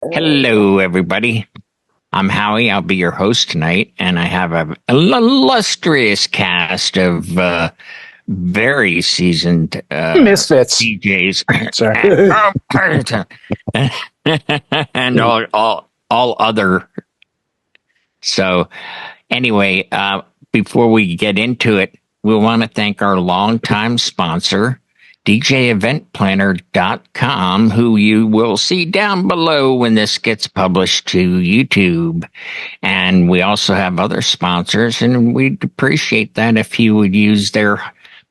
Hello, everybody. I'm Howie. I'll be your host tonight, and I have a illustrious cast of very seasoned Misfits. DJs Sorry. and all other. So, anyway, before we get into it, we want to thank our longtime sponsor, DJEventPlanner.com, who you will see down below when this gets published to YouTube. And we also have other sponsors, and we'd appreciate that if you would use their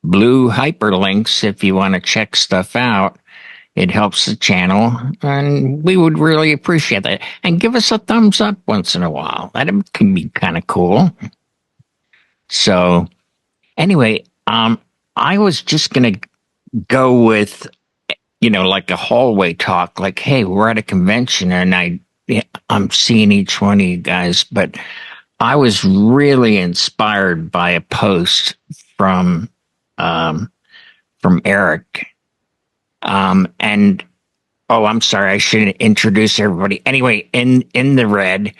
blue hyperlinks if you want to check stuff out. It helps the channel, and we would really appreciate that. And give us a thumbs up once in a while. That can be kind of cool. So, anyway, I was just gonna go with, like a hallway talk, like, hey, we're at a convention, and I'm seeing each one of you guys, but I was really inspired by a post from Eric. And oh, I'm sorry, I should introduce everybody. Anyway, in the red,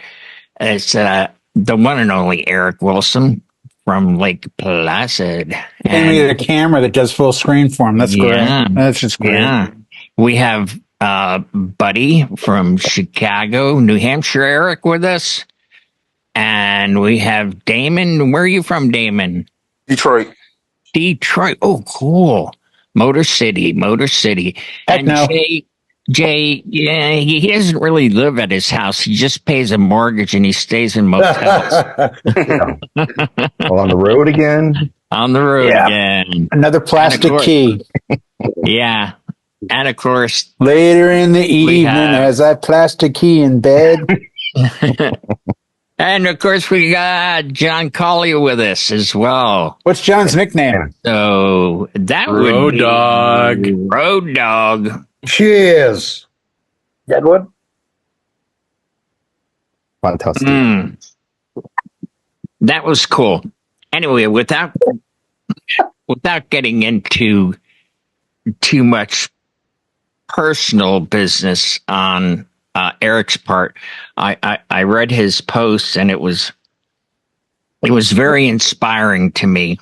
it's the one and only Eric Wilson from Lake Placid. Gave me the camera that does full screen for him. That's Yeah, great. That's just great. yeah. We have Buddy from Chicago, New Hampshire, Eric with us. And we have Damon. Where are you from, Damon? Detroit. Detroit. Oh, cool. Motor City, Motor City. Heck And no. Jay, yeah, he doesn't really live at his house. He just pays a mortgage and he stays in motels. Well, on the road again. On the road Yeah. again. Another plastic course- key. Yeah. And of course, Later in the evening, have- as I plastic key in bed. and of course, we got John Collier with us as well. What's John's nickname? So that would Road be Dog. Road Dog. Cheers. Deadwood? Fantastic. That was cool. Anyway, without getting into too much personal business on Eric's part, I read his posts and it was very inspiring to me.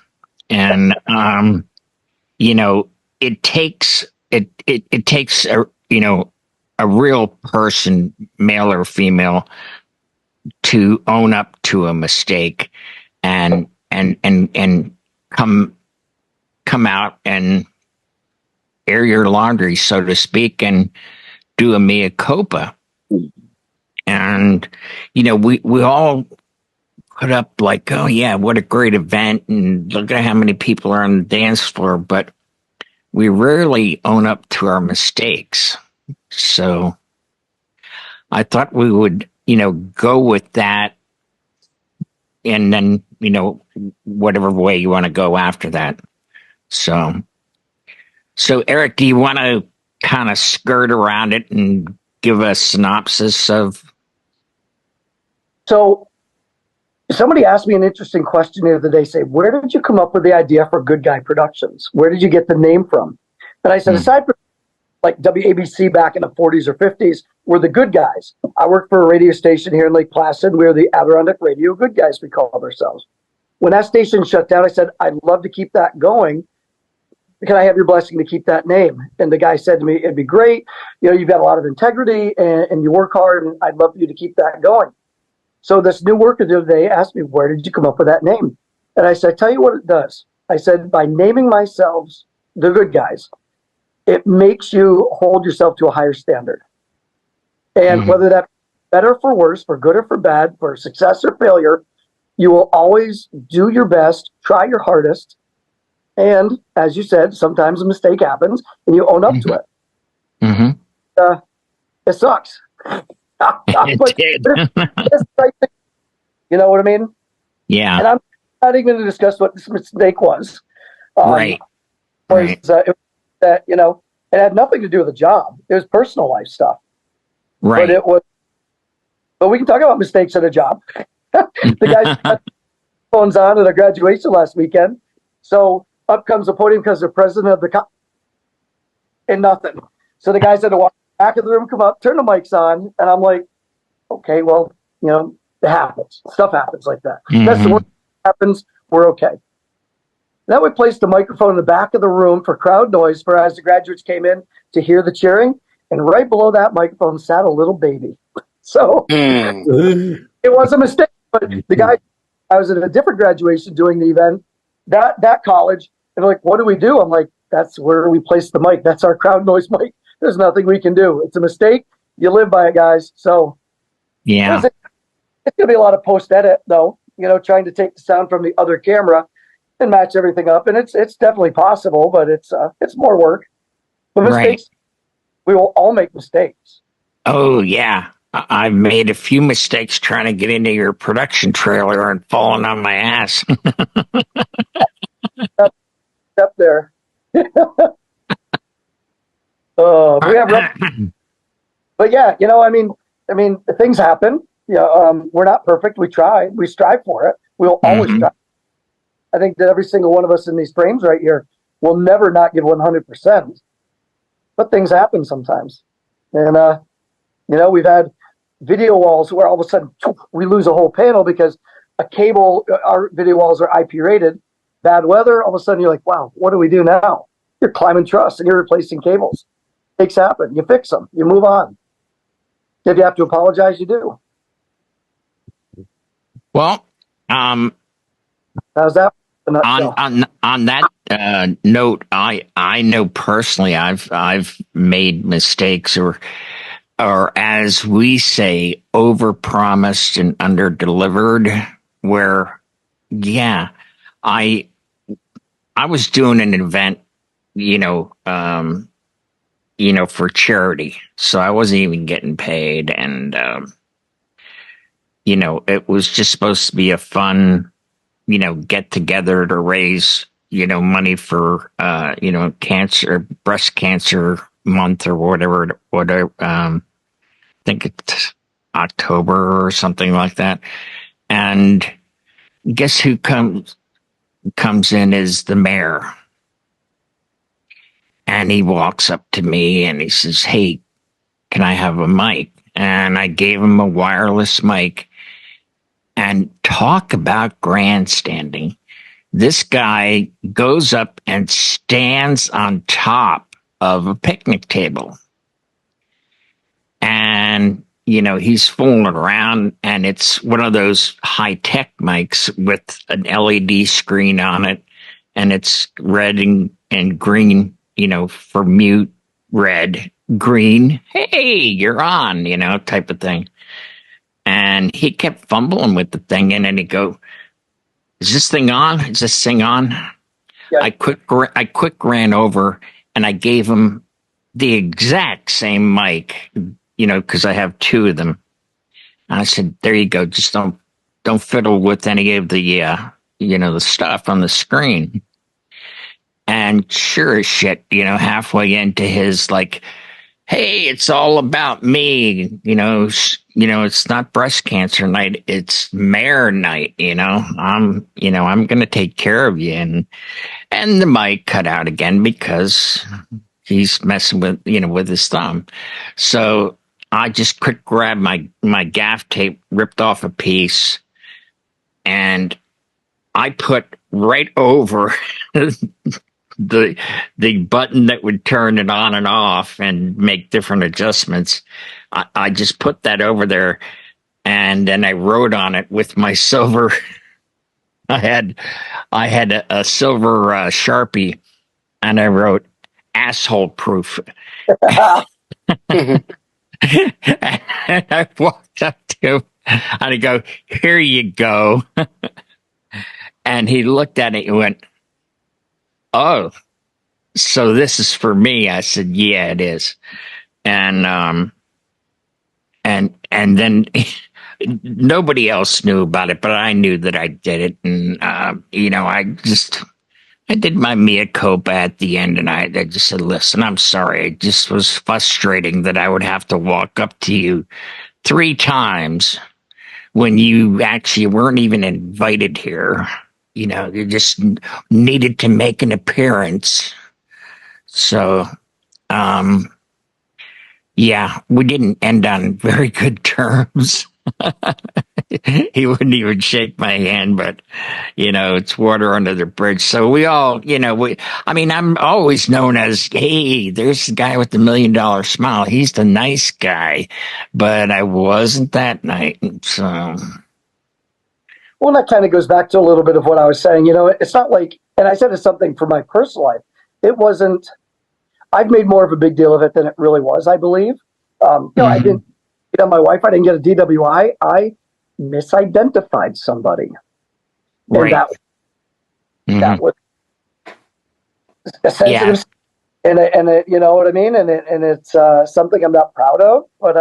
And it takes a real person, male or female, to own up to a mistake and come out and air your laundry, so to speak, and do a mea culpa. And we all put up like, oh yeah, what a great event, and look at how many people are on the dance floor, but we rarely own up to our mistakes. So I thought we would go with that, and then whatever way you want to go after that. So Eric, do you want to kind of skirt around it and give a synopsis of? So somebody asked me an interesting question the other day, say, where did you come up with the idea for Good Guy Productions? Where did you get the name from? And I said, aside from like WABC back in the 40s or 50s, we're the good guys. I worked for a radio station here in Lake Placid. We were the Adirondack Radio Good Guys, we called ourselves. When that station shut down, I said, I'd love to keep that going. Can I have your blessing to keep that name? And the guy said to me, it'd be great. You've got a lot of integrity and you work hard, and I'd love for you to keep that going. So this new worker the other day asked me, where did you come up with that name? And I said, tell you what it does. I said, by naming myself the Good Guys, it makes you hold yourself to a higher standard. And whether that's better for worse, for good or for bad, for success or failure, you will always do your best, try your hardest. And as you said, sometimes a mistake happens and you own up to it. Mm-hmm. It sucks. But it's the right thing. You know what I mean? Yeah. And I'm not even going to discuss what this mistake was. Right. It was that, it had nothing to do with the job. It was personal life stuff. Right. But we can talk about mistakes at a job. The guys had phones on at a graduation last weekend. So up comes the podium because the president of the and nothing. So the guys had to walk Back of the room come up, turn the mics on, and I'm like, okay, well, it happens. Stuff happens like that. That's the worst that happens. We're okay. Then we placed the microphone in the back of the room for crowd noise for as the graduates came in to hear the cheering. And right below that microphone sat a little baby. So it was a mistake. But the guy, I was at a different graduation doing the event, that college, and they're like, what do we do? I'm like, that's where we place the mic. That's our crowd noise mic. There's nothing we can do. It's a mistake. You live by it, guys. So Yeah. it's going to be a lot of post edit, though, trying to take the sound from the other camera and match everything up. And it's definitely possible, but it's more work. But mistakes, we will all make mistakes. Oh, yeah. I've made a few mistakes trying to get into your production trailer and falling on my ass. Up there. We have but yeah, things happen. We're not perfect. We try. We strive for it. We'll always try. I think that every single one of us in these frames right here will never not give 100%. But things happen sometimes. And, we've had video walls where all of a sudden we lose a whole panel because a cable, our video walls are IP rated. Bad weather, all of a sudden you're like, wow, what do we do now? You're climbing truss and you're replacing cables. Things happen. You fix them. You move on. If you have to apologize, you do. Well, how's that? On that note, I know personally I've made mistakes or as we say, overpromised and underdelivered. Where, yeah, I was doing an event, for charity, so I wasn't even getting paid, and it was just supposed to be a fun, get together to raise, money for, breast cancer month or whatever. I think it's October or something like that. And guess who comes in is the mayor. And he walks up to me and he says, hey, can I have a mic? And I gave him a wireless mic. And talk about grandstanding. This guy goes up and stands on top of a picnic table. And, he's fooling around, and it's one of those high-tech mics with an LED screen on it, and it's red and green, for mute, red, green, hey, you're on, type of thing. And he kept fumbling with the thing, and then he'd go, is this thing on? Is this thing on? Yeah. I quick ran over, and I gave him the exact same mic, because I have two of them. And I said, there you go. Just don't fiddle with any of the, the stuff on the screen. And sure as shit, halfway into his, like, hey, it's all about me. It's not breast cancer night. It's mayor night. I'm going to take care of you. And the mic cut out again because he's messing with, with his thumb. So I just quick grabbed my gaff tape, ripped off a piece, and I put right over the button that would turn it on and off and make different adjustments. I just put that over there, and then I wrote on it with my silver. I had a silver Sharpie, and I wrote "asshole proof." And I walked up to him, and I go, "Here you go." And he looked at it and went, "Oh, so this is for me?" I said, "Yeah, it is." And then nobody else knew about it, but I knew that I did it. And I did my mea culpa at the end, and I just said, listen, I'm sorry. It just was frustrating that I would have to walk up to you 3 times when you actually weren't even invited here. You just needed to make an appearance. So, Yeah, we didn't end on very good terms. He wouldn't even shake my hand, but it's water under the bridge. So we all, I mean, I'm always known as, hey, there's the guy with the $1 million smile. He's the nice guy, but I wasn't that night. So, Well, that kind of goes back to a little bit of what I was saying. It's not like, and I said it's something for my personal life. It wasn't. I've made more of a big deal of it than it really was, I believe. I didn't, my wife, I didn't get a DWI. I misidentified somebody. And right. that was a sensitive, and it, you know what I mean? And it's something I'm not proud of, but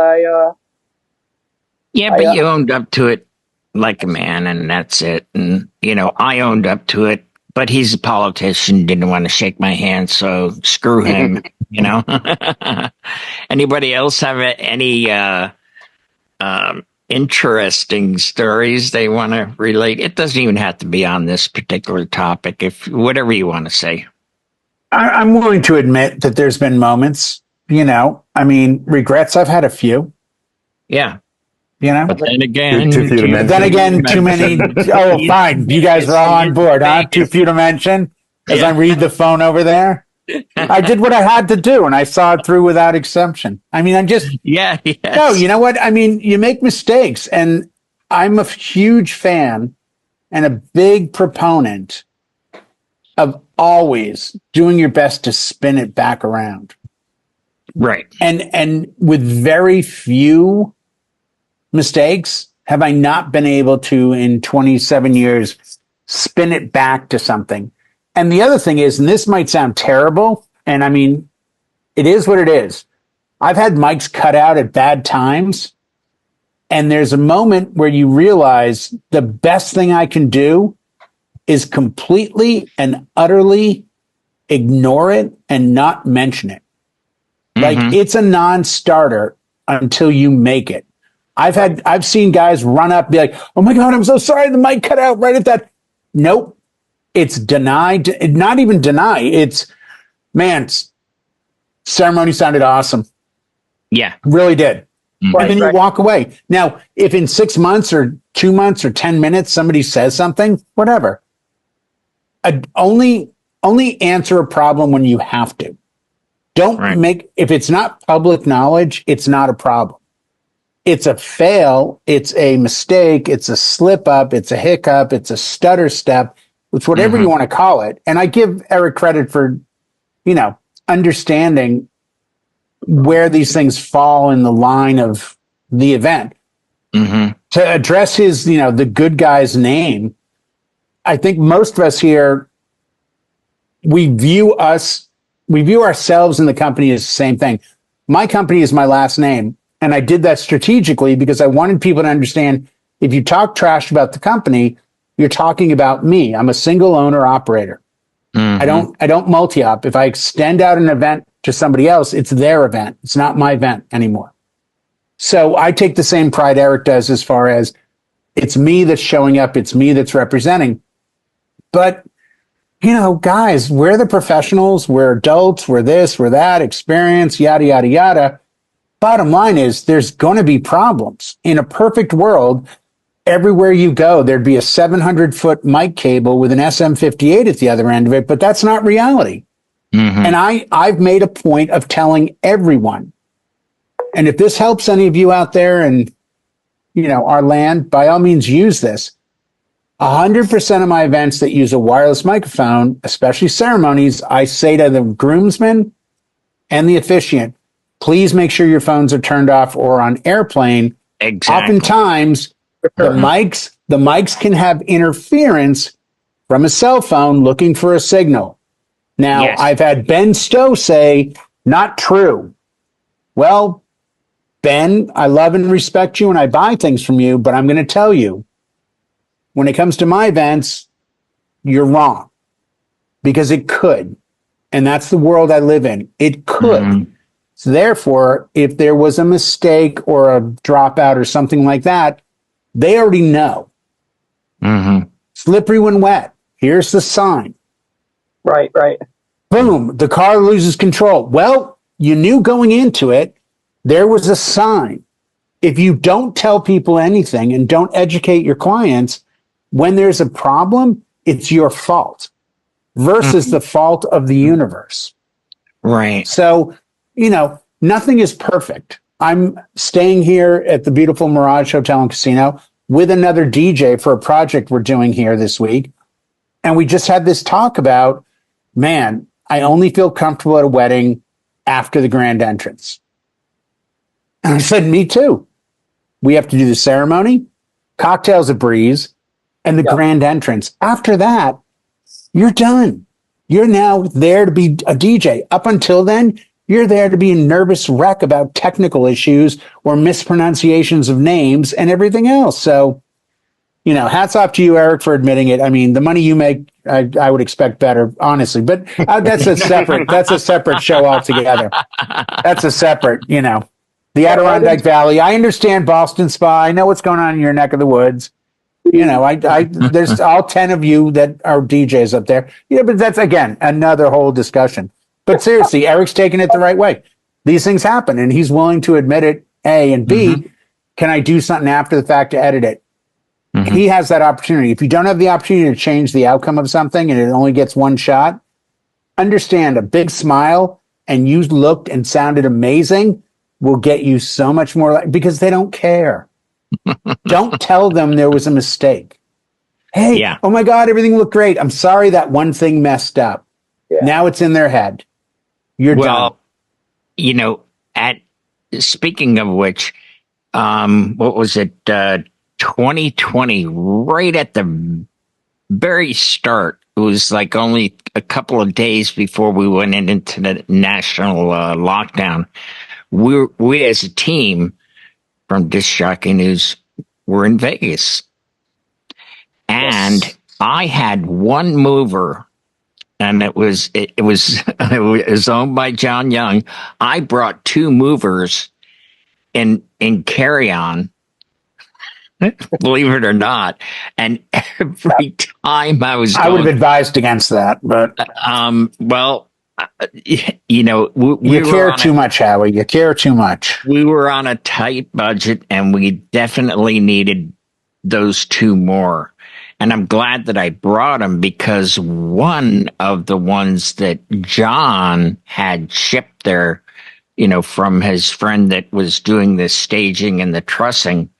you owned up to it like a man, and that's it. And, I owned up to it, but he's a politician, didn't want to shake my hand, so screw him, Anybody else have any interesting stories they want to relate? It doesn't even have to be on this particular topic, if whatever you want to say. I'm willing to admit that there's been moments, I mean, regrets. I've had a few. Yeah. But then again, too many. Oh, fine. You guys are all on board, huh? Too few to mention. As I read the phone over there, I did what I had to do, and I saw it through without exception. I mean, no. You know what? I mean, you make mistakes, and I'm a huge fan and a big proponent of always doing your best to spin it back around. Right. And with very few mistakes have I not been able to, in 27 years, spin it back to something. And the other thing is, and this might sound terrible, and I mean, it is what it is. I've had mics cut out at bad times, and there's a moment where you realize the best thing I can do is completely and utterly ignore it and not mention it. Like, it's a non-starter until you make it. I've seen guys run up, be like, "Oh my God, I'm so sorry. The mic cut out right at that." Nope. It's denied. Not even deny. It's, man, ceremony sounded awesome. Yeah. Really did. Mm-hmm. And then you walk away. Now, if in 6 months or 2 months or 10 minutes, somebody says something, whatever. Only answer a problem when you have to. Don't make, if it's not public knowledge, it's not a problem. It's a fail, it's a mistake, it's a slip up, it's a hiccup, it's a stutter step, it's whatever you want to call it. And I give Eric credit for, understanding where these things fall in the line of the event. To address his, the good guy's name, I think most of us here, we view ourselves in the company as the same thing. My company is my last name. And I did that strategically because I wanted people to understand, if you talk trash about the company, you're talking about me. I'm a single owner operator. I don't multi-op. If I extend out an event to somebody else, it's their event. It's not my event anymore. So I take the same pride Eric does, as far as it's me that's showing up. It's me that's representing. But, guys, we're the professionals. We're adults. We're this, we're that, experience, yada, yada, yada. Bottom line is, there's going to be problems. In a perfect world, everywhere you go, there'd be a 700-foot mic cable with an SM58 at the other end of it, but that's not reality. And I've made a point of telling everyone, and if this helps any of you out there in, our land, by all means use this. 100% of my events that use a wireless microphone, especially ceremonies, I say to the groomsmen and the officiant, please make sure your phones are turned off or on airplane. Exactly. Oftentimes, the mics can have interference from a cell phone looking for a signal. Now, I've had Ben Stowe say, not true. Well, Ben, I love and respect you and I buy things from you, but I'm going to tell you, when it comes to my events, you're wrong. Because it could. And that's the world I live in. It could. So therefore, if there was a mistake or a dropout or something like that, they already know. Slippery when wet. Here's the sign. Right. Boom. The car loses control. Well, you knew going into it There was a sign. If you don't tell people anything and don't educate your clients, when there's a problem, it's your fault versus the fault of the universe. Right. So, nothing is perfect. I'm staying here at the beautiful Mirage Hotel and Casino with another DJ for a project we're doing here this week. And we just had this talk about, man, I only feel comfortable at a wedding after the grand entrance. And I said, me too. We have to do the ceremony, cocktails a breeze, and the grand entrance. After that, you're done. You're now there to be a DJ. Up until then, you're there to be a nervous wreck about technical issues or mispronunciations of names and everything else. So, hats off to you, Eric, for admitting it. I mean, the money you make, I would expect better, honestly. But that's a separate show altogether. That's a separate, the Adirondack Valley. I understand Boston Spa. I know what's going on in your neck of the woods. There's all 10 of you that are DJs up there. But that's, again, another whole discussion. But seriously, Eric's taking it the right way. These things happen, and he's willing to admit it, A, and B, can I do something after the fact to edit it? He has that opportunity. If you don't have the opportunity to change the outcome of something and it only gets one shot, understand a big smile and you looked and sounded amazing will get you so much more, because they don't care. Don't tell them there was a mistake. Hey, oh my God, everything looked great. I'm sorry that one thing messed up. Yeah. Now it's in their head. You're done. Speaking of which, what was it? 2020, right at the very start. It was like only a couple of days before we went into the national lockdown. We as a team from Disc Jockey News were in Vegas. And I had one mover, and it was owned by John Young. I brought two movers in carry-on, believe it or not. And every time I would have advised against that, but you care too much, Howie. You care too much. We were on a tight budget, and we definitely needed those two more. And I'm glad that I brought them, because one of the ones that John had shipped there, from his friend that was doing the staging and the trussing,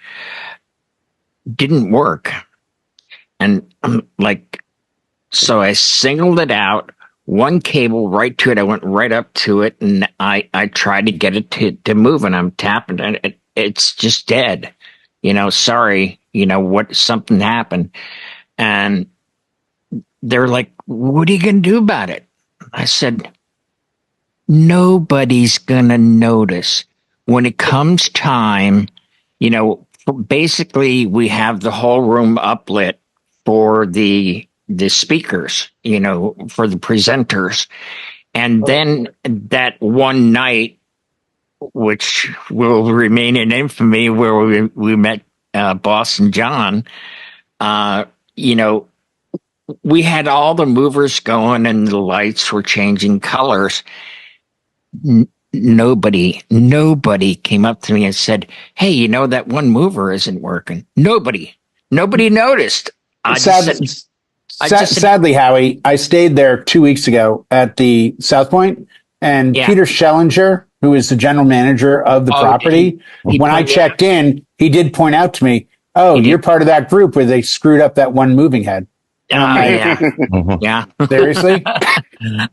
didn't work. And so I singled it out, one cable right to it. I went right up to it, and I tried to get it to move, and I'm tapping, and it's just dead. Sorry, something happened. And they're like, what are you going to do about it? I said, nobody's going to notice. When it comes time, basically we have the whole room uplit for the speakers, for the presenters. And then that one night, which will remain in infamy, where we met Boston John, we had all the movers going and the lights were changing colors. Nobody came up to me and said, hey, that one mover isn't working. Nobody noticed. Sadly, Howie, I stayed there 2 weeks ago at the South Point, and Peter Schellinger, who is the general manager of the property, when I checked in, he did point out to me, you're part of that group where they screwed up that one moving head. Yeah. Seriously?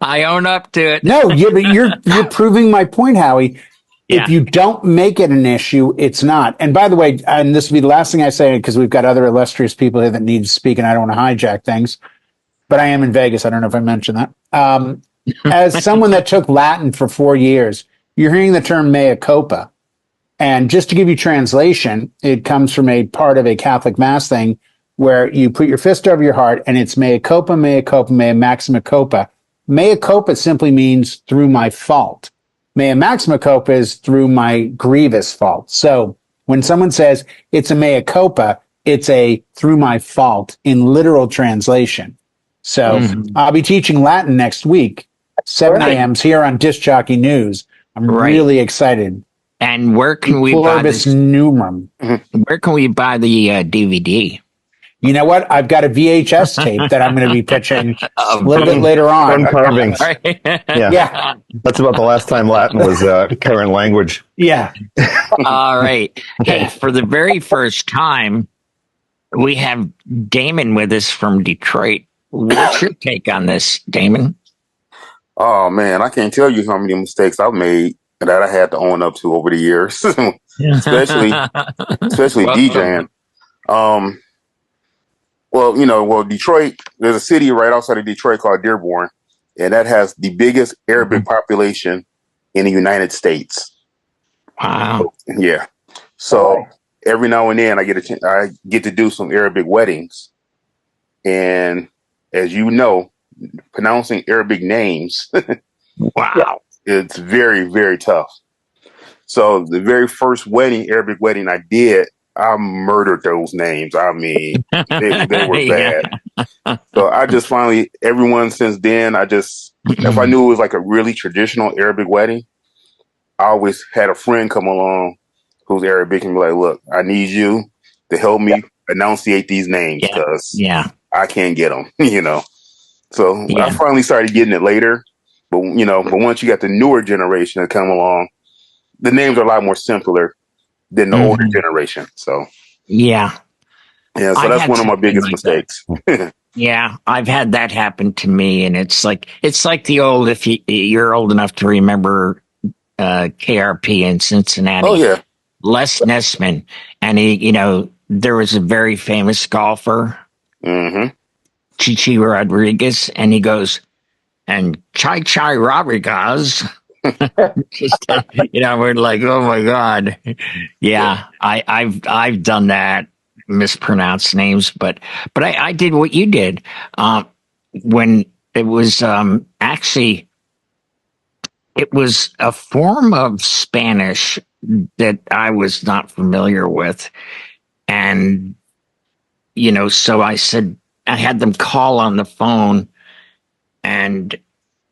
I own up to it. No, but you're proving my point, Howie. Yeah. If you don't make it an issue, it's not. And by the way, and this will be the last thing I say, because we've got other illustrious people here that need to speak, and I don't want to hijack things, but I am in Vegas. I don't know if I mentioned that. As someone that took Latin for 4 years, you're hearing the term mea culpa. And just to give you translation, it comes from a part of a Catholic Mass thing where you put your fist over your heart, and it's mea culpa, mea maxima culpa. Mea culpa simply means through my fault. Mea maxima culpa is through my grievous fault. So when someone says it's a mea culpa, it's a through my fault in literal translation. So I'll be teaching Latin next week, 7 a.m. here on Disc Jockey News. I'm really excited. And where can we buy Pluribus this? numerum. Where can we buy the DVD? You know what? I've got a VHS tape that I'm going to be pitching a little bit later Bone on. carvings. Yeah. Yeah. That's about the last time Latin was current language. Yeah. All right. Hey, for the very first time, we have Damon with us from Detroit. What's your take on this, Damon? Oh man, I can't tell you how many mistakes I've made that I had to own up to over the years, especially DJing. Well, Detroit, there's a city right outside of Detroit called Dearborn, and that has the biggest Arabic population in the United States. Wow. Yeah. So every now and then I get to do some Arabic weddings. And as you know, pronouncing Arabic names, Wow. it's very, very tough. So the very first Arabic wedding I did, I murdered those names. I mean, they were bad. So I just finally, everyone since then, if I knew it was like a really traditional Arabic wedding, I always had a friend come along who's Arabic and be like, look, I need you to help me enunciate these names because I can't get them, So I finally started getting it later. But once you got the newer generation that come along, the names are a lot more simpler than the older generation. So so that's one of my biggest mistakes. Yeah, I've had that happen to me, and it's like the old, if you're old enough to remember KRP in Cincinnati. Oh yeah, Les Nessman, and he, there was a very famous golfer, Chichi Rodriguez, and he goes, and Chai Rodriguez. We're like, oh my God. Yeah, I've done that, mispronounced names, but I did what you did. When it was actually, it was a form of Spanish that I was not familiar with. And, so I said, I had them call on the phone and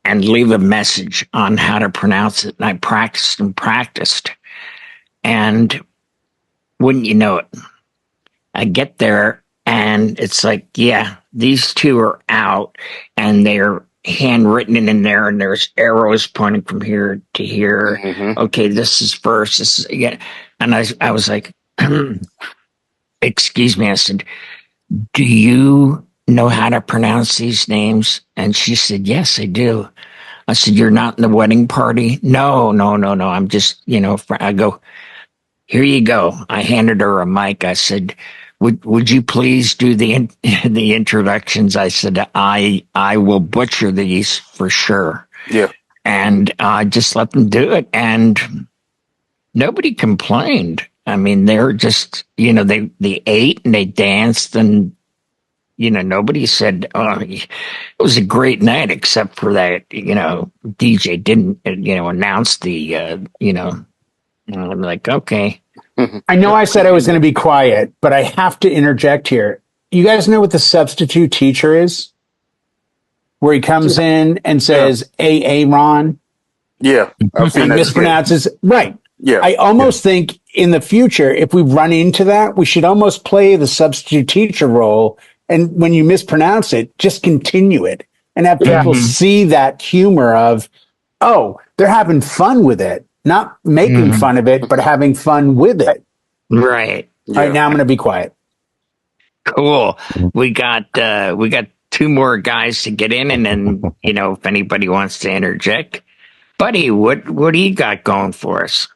leave a message on how to pronounce it. And I practiced. And wouldn't you know it, I get there and it's like, these two are out and they're handwritten in there and there's arrows pointing from here to here. Okay, this is first. This is, and I was like, excuse me. I said, do you know how to pronounce these names? And she said, yes, I do. I said, you're not in the wedding party? No. I'm just, I go, here you go. I handed her a mic. I said, would you please do the introductions? I said, I will butcher these for sure. Yeah. And I just let them do it. And nobody complained. I mean, they're just, they ate and they danced and, nobody said, oh, it was a great night, except for that, DJ didn't, announce the, I'm like, okay. I know I said I was going to be quiet, but I have to interject here. You guys know what the substitute teacher is? Where he comes in and says, Ron. Yeah. I've seen and that mispronounces. Right. Yeah. I almost think in the future, if we run into that, we should almost play the substitute teacher role. And when you mispronounce it, just continue it and have people see that humor of, oh, they're having fun with it, not making fun of it, but having fun with it. Right. All right. Now I'm going to be quiet. Cool. We got two more guys to get in, and then, if anybody wants to interject. Buddy, what do you got going for us?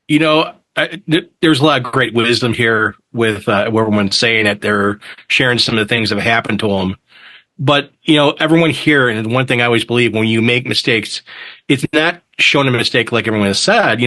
There's a lot of great wisdom here with everyone saying that they're sharing some of the things that have happened to them. But, everyone here, and one thing I always believe, when you make mistakes, it's not showing a mistake like everyone has said,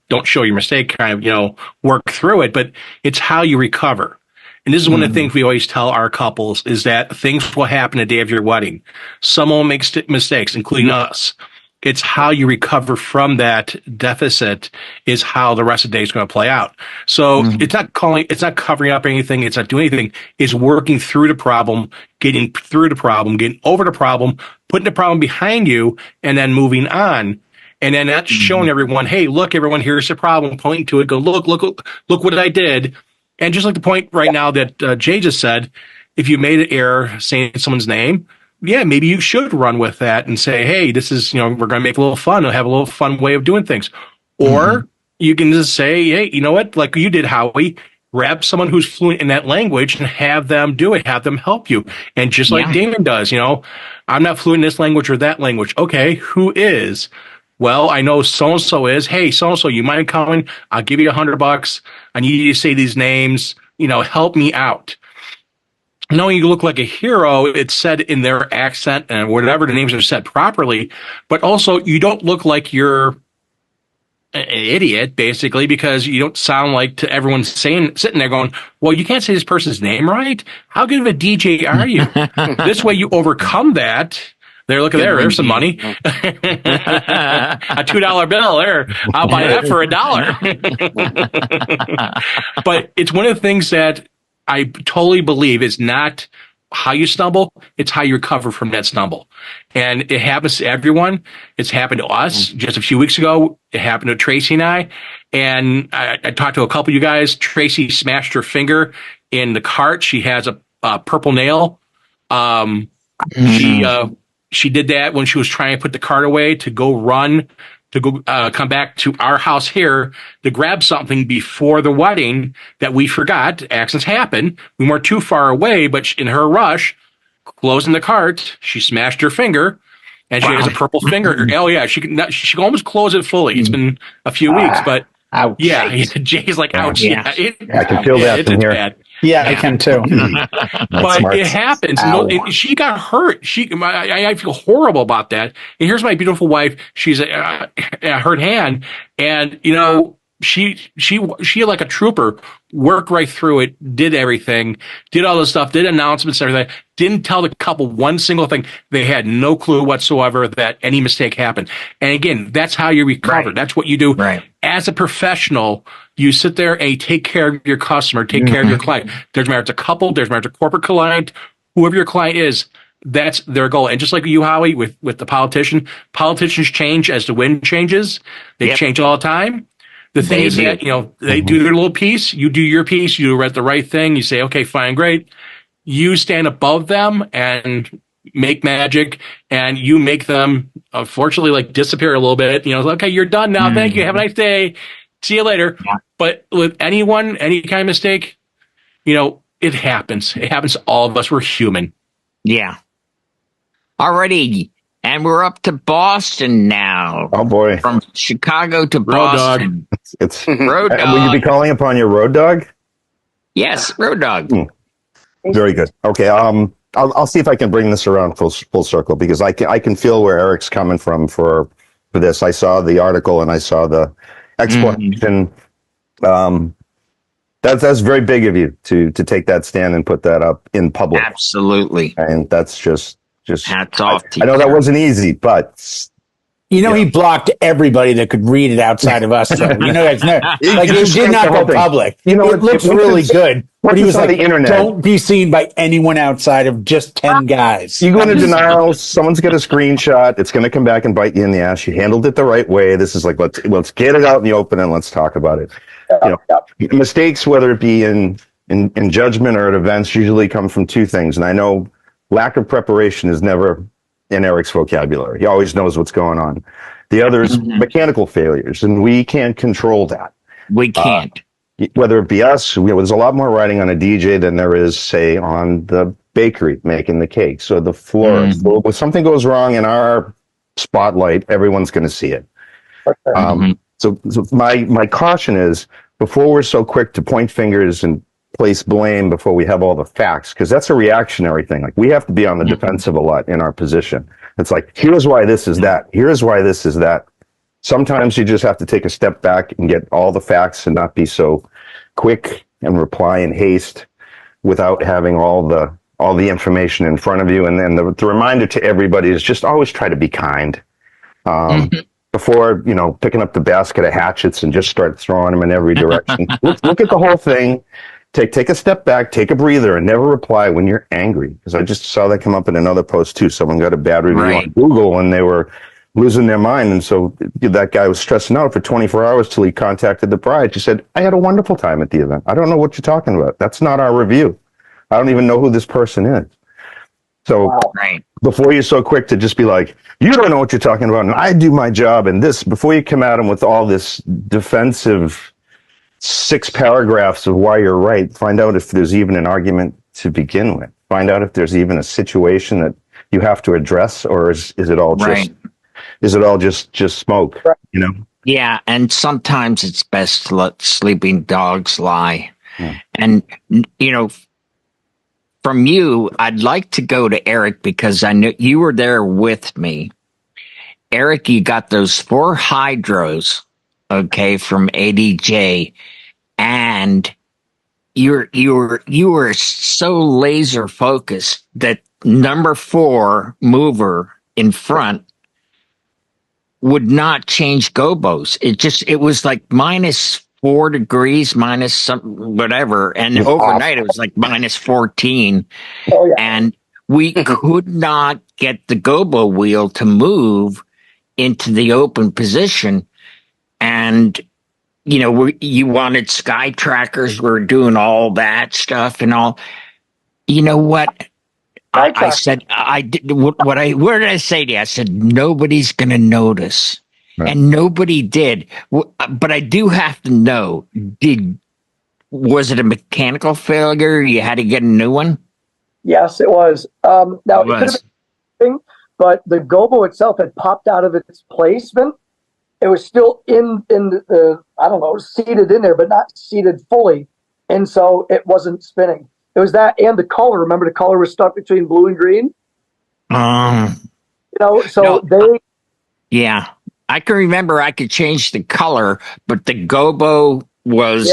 don't show your mistake, kind of, work through it, but it's how you recover. And this is one of the things we always tell our couples is that things will happen the day of your wedding. Someone makes mistakes, including us. It's how you recover from that deficit is how the rest of the day is going to play out. So it's not covering up anything. It's not doing anything. It's working through the problem, getting through the problem, getting over the problem, putting the problem behind you, and then moving on. and then that's showing everyone, hey, look, everyone, here's the problem, pointing to it, go, look what I did. And just like the point right now that Jay just said, if you made an error saying someone's name, yeah, maybe you should run with that and say, hey, this is, we're going to make a little fun and have a little fun way of doing things. Or you can just say, hey, you know what, like you did, Howie, grab someone who's fluent in that language and have them do it, have them help you. And just like Damon does, I'm not fluent in this language or that language. Okay, who is? Well, I know so-and-so is. Hey, so-and-so, you mind coming? I'll give you $100. I need you to say these names, help me out. Knowing you look like a hero, it's said in their accent and whatever the names are said properly, but also you don't look like you're an idiot, basically, because you don't sound like to everyone sitting there going, well, you can't say this person's name right. How good of a DJ are you? This way you overcome that. There, look at there. There's some money. A $2 bill there. I'll buy that for $1. But it's one of the things that I totally believe is not how you stumble, it's how you recover from that stumble. And it happens to everyone. It's happened to us just a few weeks ago. It happened to Tracy and I. And I talked to a couple of you guys. Tracy smashed her finger in the cart. She has a purple nail. She did that when she was trying to put the cart away to go run, to go come back to our house here to grab something before the wedding that we forgot. Accidents happen. We weren't too far away, but in her rush, closing the cart, she smashed her finger, and she has a purple finger. Oh yeah, she can almost close it fully. It's been a few weeks, but ouch. Yeah, Jay's like, ouch. Yeah, I can feel that from here. Bad. Yeah, I can too. But smart. It happens. She got hurt. I feel horrible about that. And here's my beautiful wife. She's a hurt hand, and she like a trooper worked right through it, did everything, did all this stuff, did announcements and everything, didn't tell the couple one single thing. They had no clue whatsoever that any mistake happened. And again, that's how you recover. Right. That's what you do. Right. As a professional, you sit there and you take care of your customer, take care of your client. There's matter it's a couple, there's matter it's a corporate client, whoever your client is, that's their goal. And just like you, Howie, with the politicians change as the wind changes. They change all the time. The thing is that, they do their little piece, you do your piece, you do the right thing, you say, okay, fine, great. You stand above them and make magic, and you make them, unfortunately, like disappear a little bit. Okay, you're done now. Thank you. Have a nice day. See you later. Yeah. But with anyone, any kind of mistake, it happens. It happens to all of us. We're human. Yeah. Alrighty. And we're up to Boston now. Oh boy! From Chicago to Boston. It's Road Dog. Will you be calling upon your Road Dog? Yes, Road Dog. Very good. Okay. I'll see if I can bring this around full circle, because I can feel where Eric's coming from for this. I saw the article and I saw the explanation. That's very big of you to take that stand and put that up in public. Absolutely. And that's just hats off to you. I know that wasn't easy, but he blocked everybody that could read it outside of us. So, that's like it did not go public. It looks really good. But he was like, the internet, don't be seen by anyone outside of just 10 guys. You go into denial, someone's got a screenshot, it's going to come back and bite you in the ass. You handled it the right way. This is like, let's get it out in the open and let's talk about it. Mistakes, whether it be in judgment or at events, usually come from two things. And I know lack of preparation is never in Eric's vocabulary. He always knows what's going on. The other is mechanical failures, and we can't control that. We can't. Whether it be us, there's a lot more riding on a DJ than there is, say, on the bakery making the cakes or the florist. Well, if something goes wrong in our spotlight, everyone's going to see it. So my caution is, before we're so quick to point fingers and place blame before we have all the facts, because that's a reactionary thing. Like, we have to be on the defensive a lot in our position. It's like, here's why this is that. Here's why this is that. Sometimes you just have to take a step back and get all the facts and not be so quick and reply in haste without having all the information in front of you. And then the reminder to everybody is just always try to be kind. Before, picking up the basket of hatchets and just start throwing them in every direction. Look at the whole thing. Take a step back, take a breather, and never reply when you're angry. Because I just saw that come up in another post too. Someone got a bad review on Google, and they were losing their mind. And so that guy was stressing out for 24 hours till he contacted the bride. She said, I had a wonderful time at the event. I don't know what you're talking about. That's not our review. I don't even know who this person is. So before you're so quick to just be like, you don't know what you're talking about, and I do my job, and this, before you come at them with all this defensive 6 paragraphs of why you're right, find out if there's even an argument to begin with. Find out if there's even a situation that you have to address, or is it all just smoke? You know? Yeah, and sometimes it's best to let sleeping dogs lie. Yeah. And you know, from you, I'd like to go to Eric because I knew you were there with me. Eric, you got those 4 hydros, okay, from ADJ, and you were so laser focused that number 4 mover in front would not change gobos. It was like -4 degrees, minus some whatever, and overnight it was like -14. Oh, yeah. And we could not get the gobo wheel to move into the open position. And you know, you wanted sky trackers. We're doing all that stuff and all. You know what? I said, I did what where did I say to you? I said, nobody's going to notice. Right. And nobody did. But I do have to know, was it a mechanical failure? You had to get a new one? Yes, it was. Now, it could have been, but the gobo itself had popped out of its placement. It was still in the, I don't know, seated in there, but not seated fully. And so it wasn't spinning. It was that and the color. Remember, the color was stuck between blue and green? You know, so yeah. I can remember I could change the color, but the gobo was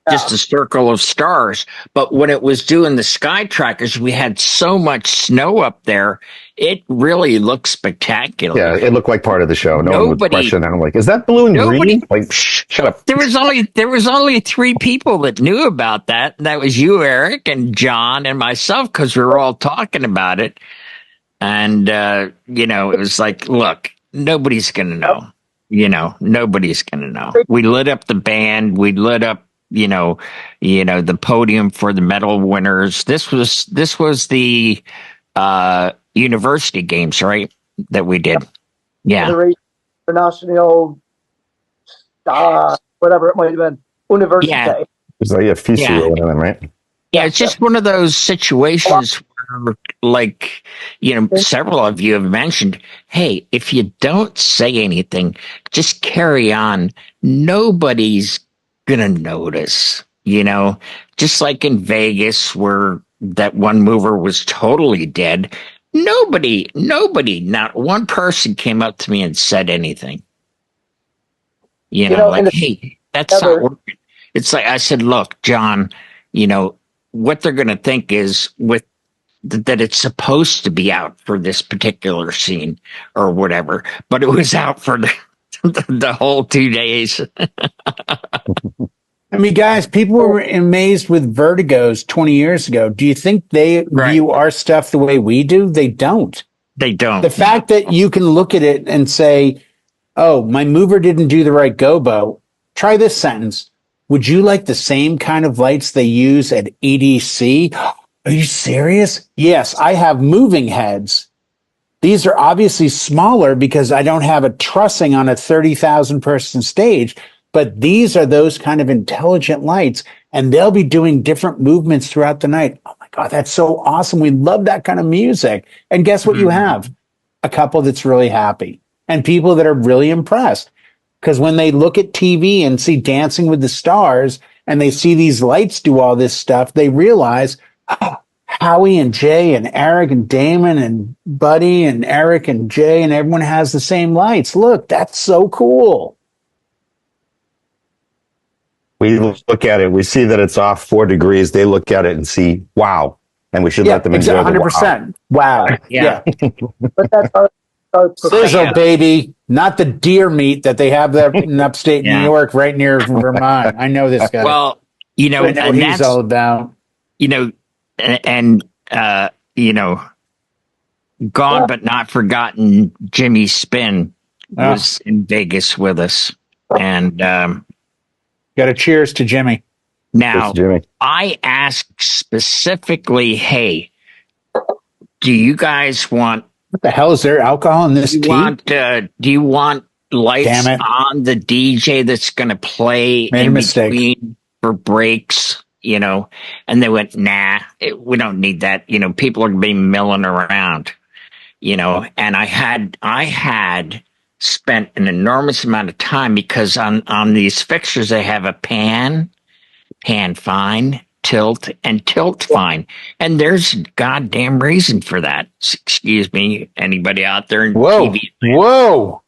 just a circle of stars. But when it was doing the sky trackers, we had so much snow up there. It really looked spectacular. Yeah, it looked like part of the show. No one would question. I'm like, is that blue and green? Like, shut up. There was only 3 people that knew about that. That was you, Eric, and John, and myself, because we were all talking about it. And you know, it was like, look, nobody's gonna know. You know, nobody's gonna know. We lit up the band. We lit up, you know, the podium for the medal winners. This was the university games, right? That we did. Yeah. International, whatever it might have been. University. Yeah. It was like a feast or whatever, right? Yeah, it's just one of those situations where, like, you know, several of you have mentioned, hey, if you don't say anything, just carry on. Nobody's gonna notice, you know, just like in Vegas where that one mover was totally dead. Nobody, not one person came up to me and said anything. You know, like, hey, that's not working. It's like I said, look, John, you know, what they're going to think is that it's supposed to be out for this particular scene or whatever, but it was out for the whole 2 days. I mean, guys, people were amazed with Vertigo's 20 years ago. Do you think they view our stuff the way we do? They don't. They don't. The fact that you can look at it and say, oh, my mover didn't do the right gobo. Try this sentence. Would you like the same kind of lights they use at EDC? Are you serious? Yes, I have moving heads. These are obviously smaller because I don't have a trussing on a 30,000 person stage. But these are those kind of intelligent lights, and they'll be doing different movements throughout the night. Oh my God, that's so awesome. We love that kind of music. And guess what you have? A couple that's really happy and people that are really impressed. Because when they look at TV and see Dancing with the Stars and they see these lights do all this stuff, they realize, oh, Howie and Jay and Eric and Damon and Buddy and Eric and Jay and everyone has the same lights. Look, that's so cool. We look at it, we see that it's off 4 degrees. They look at it and see, wow. And we should let them enjoy 100%. Wow. Yeah. But that's our Sizzle, baby. Not the deer meat that they have there in upstate New York, right near Vermont. I know this guy. Well, you know, I know what he's all about. You know, and you know, gone but not forgotten. Jimmy Spin was in Vegas with us, and got a cheers to Jimmy. Now, Jimmy. I asked specifically, hey, do you guys want? What the hell is there alcohol in this tea? Do you want lights on the DJ that's going to play in between for breaks? You know, and they went, nah, we don't need that. You know, people are going to be milling around. You know, and I had spent an enormous amount of time because on these fixtures they have a pan fine, tilt, and tilt fine. And there's a goddamn reason for that. Excuse me, anybody out there in TV. Whoa.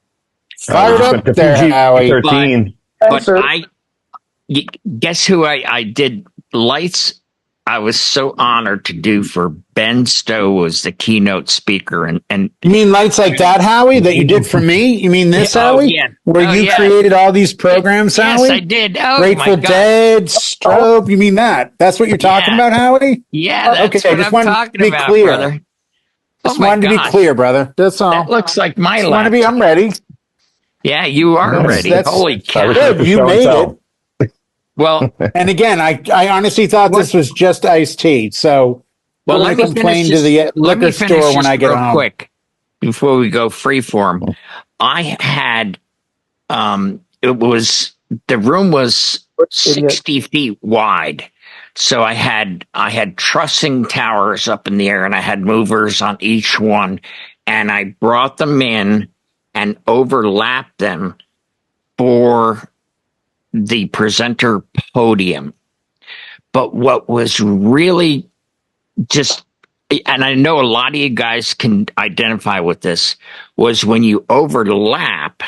Fired up there, Howie. 13. But guess who I did lights? I was so honored to do for Ben Stowe was the keynote speaker. And you mean lights like that, Howie, that you did for me? You mean this, Howie? Yeah. Where you created all these programs, Howie? Yes, I did. Oh, Grateful Dead, Strobe. You mean that? That's what you're talking about, Howie? Yeah, that's what I'm talking about, brother. Just wanted to be clear, brother. That's all. That looks like my life. I'm ready. Yeah, you are ready. Holy cow. Good, you made it. Well, and again, I honestly thought this was just iced tea. So, well, let me complain to the liquor store when I get home. Quick, before we go freeform, I had the room was 60 feet wide, so I had trussing towers up in the air, and I had movers on each one, and I brought them in and overlapped them for the presenter podium. But what was really just, and I know a lot of you guys can identify with this, was when you overlap,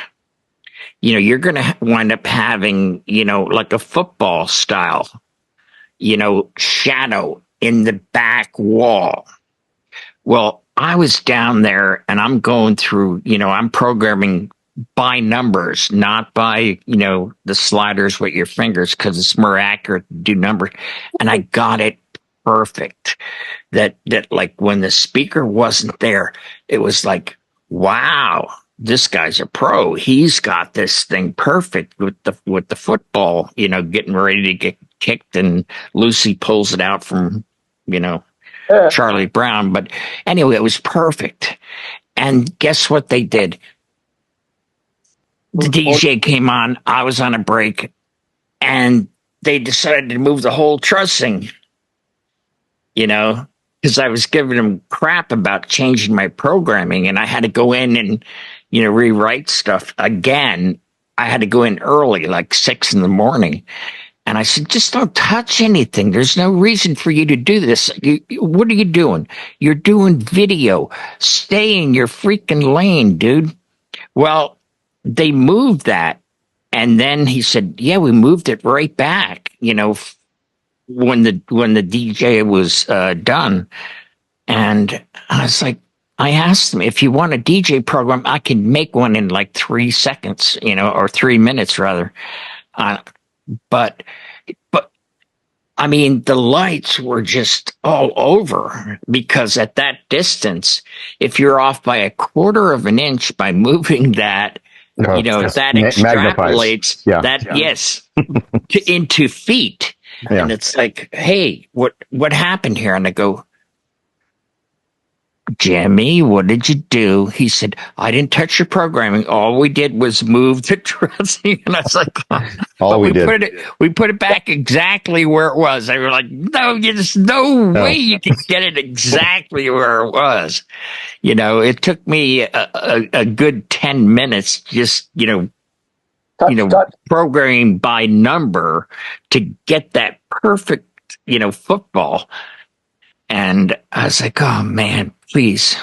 you know, you're going to wind up having, you know, like a football style, you know, shadow in the back wall. Well, I was down there and I'm going through, you know, I'm programming by numbers, not by, you know, the sliders with your fingers, because it's more accurate to do numbers. And I got it perfect. That like when the speaker wasn't there, it was like, wow, this guy's a pro. He's got this thing perfect with the football, you know, getting ready to get kicked, and Lucy pulls it out from, you know, Charlie Brown. But anyway, it was perfect. And guess what they did? The DJ came on, I was on a break, and they decided to move the whole trussing, you know, because I was giving them crap about changing my programming, and I had to go in and, you know, rewrite stuff again. I had to go in early, like 6 a.m. And I said, just don't touch anything. There's no reason for you to do this. What are you doing? You're doing video. Stay in your freaking lane, dude. Well, they moved that, and then he said, yeah, we moved it right back, you know, when the DJ was done. And I was like, I asked him, if you want a DJ program, I can make one in like 3 seconds, you know, or 3 minutes rather. But I mean, the lights were just all over, because at that distance, if you're off by a quarter of an inch by moving that, you know, that extrapolates yes, into feet. Yeah. And it's like, hey, what happened here? And I go, Jimmy, what did you do? He said, I didn't touch your programming. All we did was move the trussing. And I was like, we put it back exactly where it was. They were like, no, there's no way you can get it exactly where it was. You know, it took me a good 10 minutes just, programming by number to get that perfect, football. And I was like, oh man, please,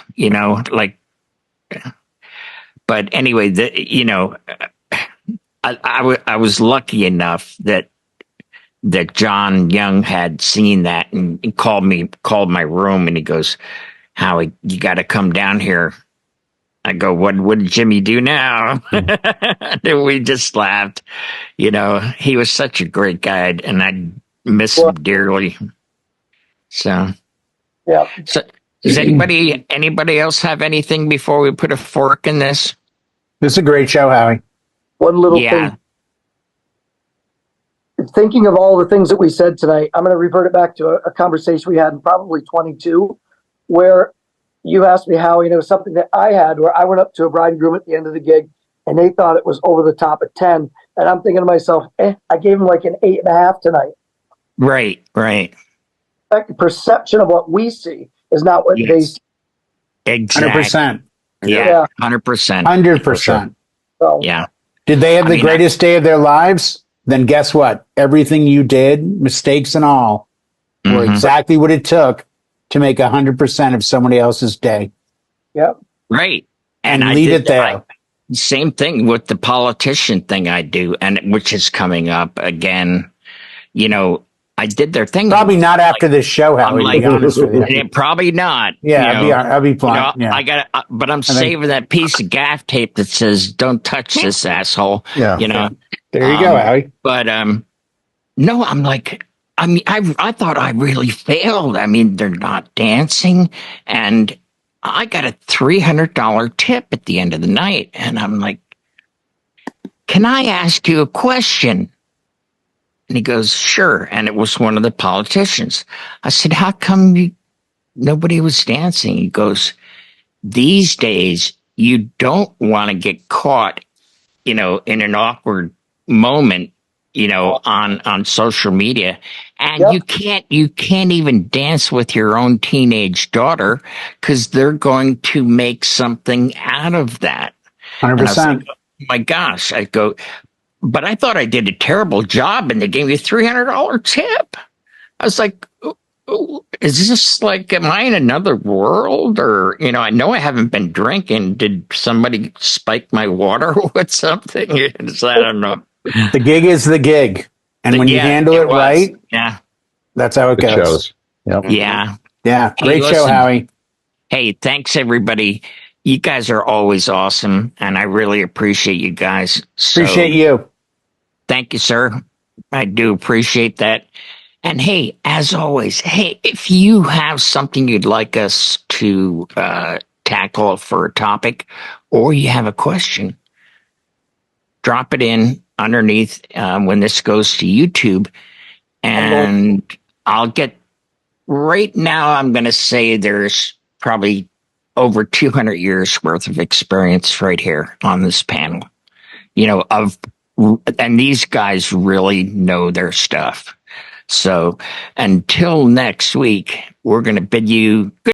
but anyway, I was lucky enough that John Young had seen that and called my room, and he goes, Howie, you got to come down here. I go, what did Jimmy do now? And we just laughed. He was such a great guy, and I miss him dearly. So, yeah. Does anybody else have anything before we put a fork in this? This is a great show, Howie. One little thing. Thinking of all the things that we said tonight, I'm going to revert it back to a conversation we had in probably 22, where you asked me how, something that I had where I went up to a bride and groom at the end of the gig and they thought it was over the top at 10. And I'm thinking to myself, I gave them like an 8.5 tonight. Right. The perception of what we see is not what they see. Exactly. 100%. Yeah. 100%. 100%. So, yeah. Did they have the greatest day of their lives? Then guess what? Everything you did, mistakes and all, were exactly what it took to make 100% of somebody else's day. Yep. Right. And leave it there. Same thing with the politician thing I do, and which is coming up again. I did their thing. Probably not after this show, Howie, to be honest with you. Probably not. Yeah, I'll be blunt. But I'm saving that piece of gaff tape that says, "Don't touch this asshole." Yeah. There you go, Howie. But no, I'm like, I thought I really failed. I mean, they're not dancing, and I got a $300 tip at the end of the night, and I'm like, "Can I ask you a question?" And he goes, "Sure." And it was one of the politicians. I said, "How come nobody was dancing?" He goes, "These days, you don't want to get caught, in an awkward moment, on social media. And you can't even dance with your own teenage daughter because they're going to make something out of that." 100%. Like, oh my gosh. I go, but I thought I did a terrible job and they gave me a $300 tip. I was like, is this like, am I in another world? Or, I know I haven't been drinking. Did somebody spike my water with something? I don't know. The gig is the gig. And when you handle it right, that's how it goes. Yep. Yeah. Yeah. Great show, Howie. Hey, thanks everybody. You guys are always awesome. And I really appreciate you guys. Appreciate you. Thank you, sir. I do appreciate that. And hey, as always, if you have something you'd like us to tackle for a topic, or you have a question, drop it in underneath when this goes to YouTube. And I'll get, right now, I'm going to say there's probably over 200 years worth of experience right here on this panel, and these guys really know their stuff. So until next week, we're going to bid you good